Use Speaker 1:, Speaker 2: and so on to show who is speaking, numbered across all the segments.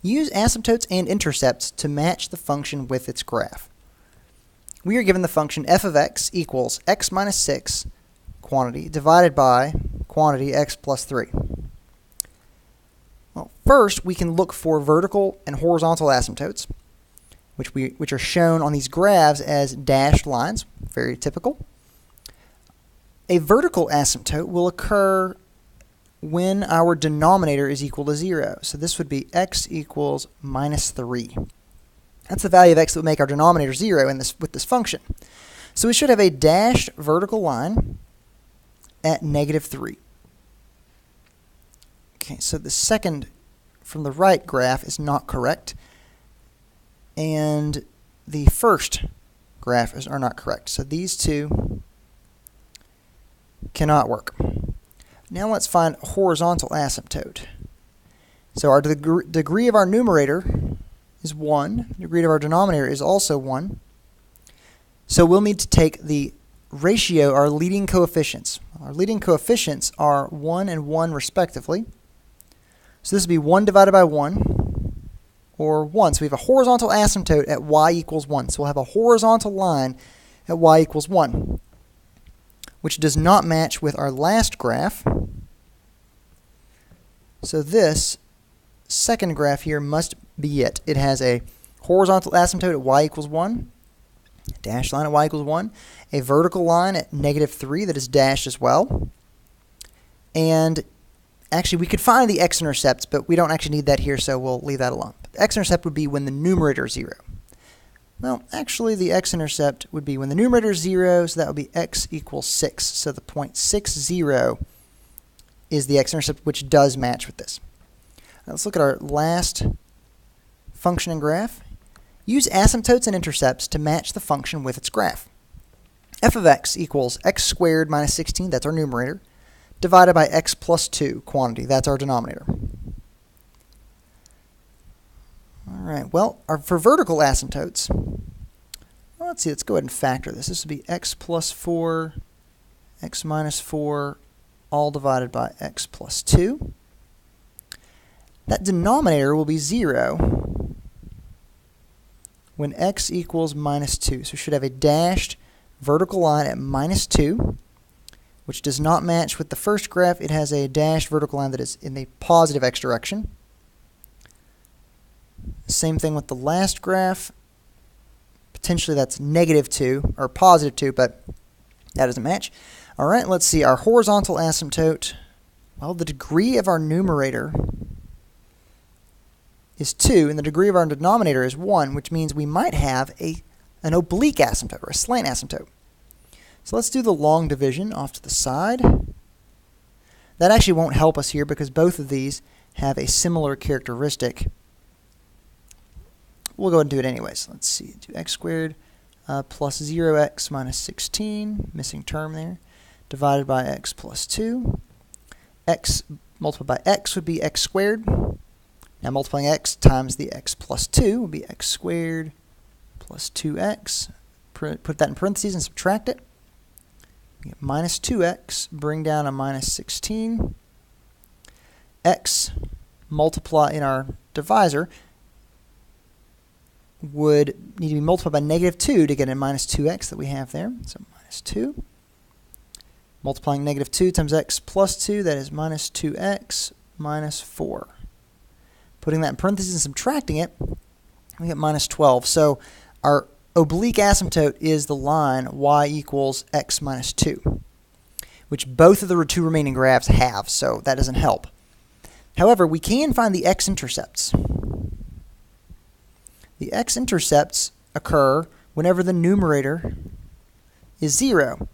Speaker 1: Use asymptotes and intercepts to match the function with its graph. We are given the function f of x equals x minus 6 quantity divided by quantity x plus 3. Well, first, we can look for vertical and horizontal asymptotes, which are shown on these graphs as dashed lines, very typical. A vertical asymptote will occur when our denominator is equal to 0. So this would be x equals minus 3. That's the value of x that would make our denominator 0 with this function. So we should have a dashed vertical line at negative 3. Okay, so the second from the right graph is not correct, and the first graph are not correct. So these two cannot work. Now let's find a horizontal asymptote. So our degree of our numerator is 1. The degree of our denominator is also 1. So we'll need to take the ratio, our leading coefficients. Our leading coefficients are 1 and 1 respectively. So this would be 1 divided by 1, or 1. So we have a horizontal asymptote at y equals 1. So we'll have a horizontal line at y equals 1, which does not match with our last graph. So this second graph here must be it. It has a horizontal asymptote at y equals 1, a dashed line at y equals 1, a vertical line at negative 3 that is dashed as well. And actually, we could find the x-intercepts, but we don't actually need that here, so we'll leave that alone. The x-intercept would be when the numerator is 0. Well, actually, the x-intercept would be when the numerator is 0, so that would be x equals 6. So the point 60 is the x-intercept, which does match with this. Now let's look at our last function and graph. Use asymptotes and intercepts to match the function with its graph. F of x equals x squared minus 16, that's our numerator, divided by x plus 2 quantity, that's our denominator. All right, well, for vertical asymptotes, well, let's see, let's go ahead and factor this. This would be x plus 4, x minus 4, all divided by x plus 2. That denominator will be 0 when x equals minus 2. So we should have a dashed vertical line at minus 2, which does not match with the first graph. It has a dashed vertical line that is in the positive x direction. Same thing with the last graph. Potentially that's negative 2, or positive 2, but that doesn't match. All right, let's see. Our horizontal asymptote, well, the degree of our numerator is 2, and the degree of our denominator is 1, which means we might have an oblique asymptote, or a slant asymptote. So let's do the long division off to the side. That actually won't help us here because both of these have a similar characteristic. We'll go ahead and do it anyways. Let's see. Do x squared plus 0x minus 16, missing term there, divided by x plus 2. X multiplied by x would be x squared. Now multiplying x times the x plus 2 would be x squared plus 2x. Put that in parentheses and subtract it. We get minus 2x, bring down a minus 16. X multiply in our divisor would need to be multiplied by negative 2 to get a minus 2x that we have there. So minus 2. Multiplying negative 2 times x plus 2, that is minus 2x minus 4. Putting that in parentheses and subtracting it, we get minus 12. So our oblique asymptote is the line y equals x minus 2, which both of the two remaining graphs have, so that doesn't help. However, we can find the x-intercepts. The x-intercepts occur whenever the numerator is 0,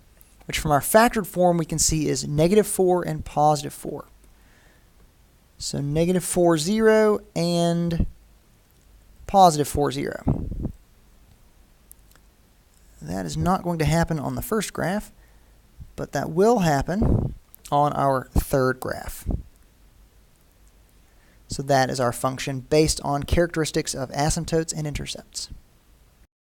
Speaker 1: which from our factored form we can see is negative 4 and positive 4. So negative 4, 0, and positive 4, 0. That is not going to happen on the first graph, but that will happen on our third graph. So that is our function based on characteristics of asymptotes and intercepts.